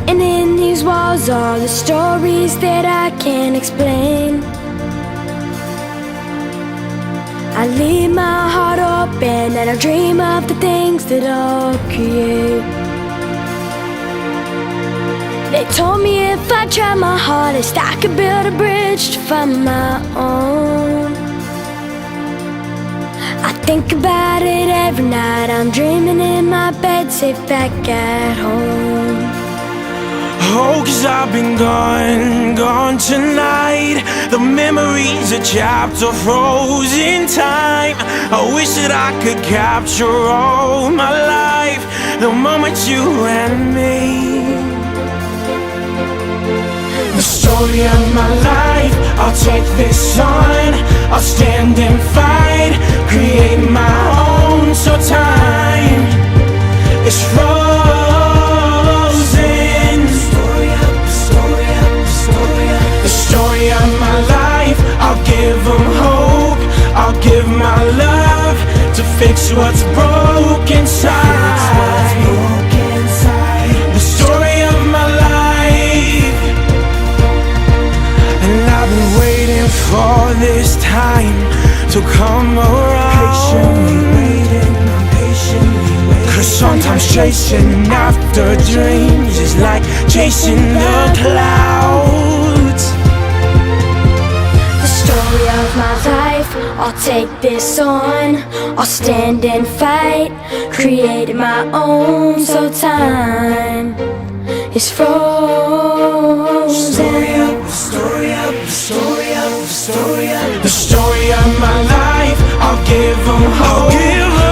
Written in these walls are the stories that I can't explain. I leave my heart open and I dream of the things that I'll create. They told me if I tried my hardest I could build a bridge to find my own. I think about it every night. I'm dreaming in my bed, safe back at home. Oh, 'cause I've been gone tonight. The memories are chapped or frozen time. I wish that I could capture all my life, the moments you and me. The story of my life, I'll take this on. I'll stand and fight, create my own. So time is frozen. The story of my life, I'll give them hope. I'll give my love to fix what's broken inside. The story of my life, and I've been waiting for this time to come around. Patiently waiting, I'm patiently waiting. 'Cause sometimes chasing after dreams is like chasing the clouds. The story of my life, I'll take this on. I'll stand and fight, create my own. So time is frozen. The story of my life, I'll give them hope.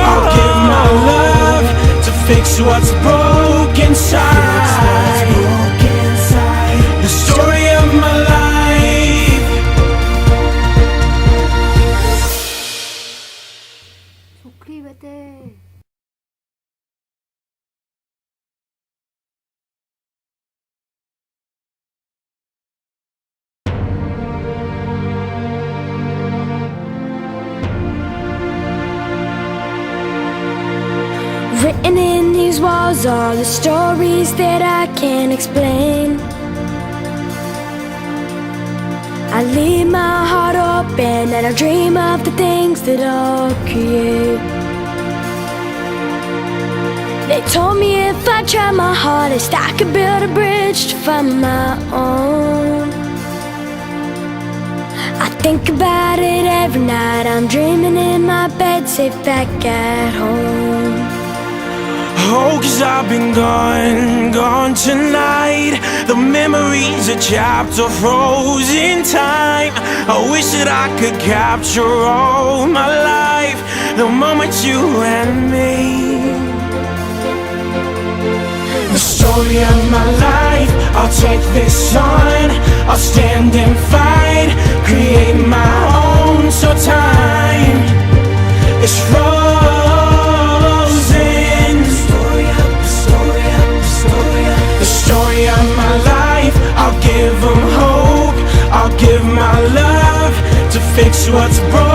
I'll give my love to fix what's broken inside. The story of my life. Suscríbete. Written in these walls are the stories that I can't explain. I leave my heart open and I dream of the things that I'll create. They told me if I tried my hardest I could build a bridge to find my own. I think about it every night. I'm dreaming in my bed, safe back at home. Oh, 'cause I've been gone tonight. The memories are chapped or frozen time. I wish that I could capture all my life, the moments you and me. The story of my life, I'll take this on. I'll stand and fight, create my own. So time is frozen. The story of my life, I'll give them hope. I'll give my love to fix what's broken.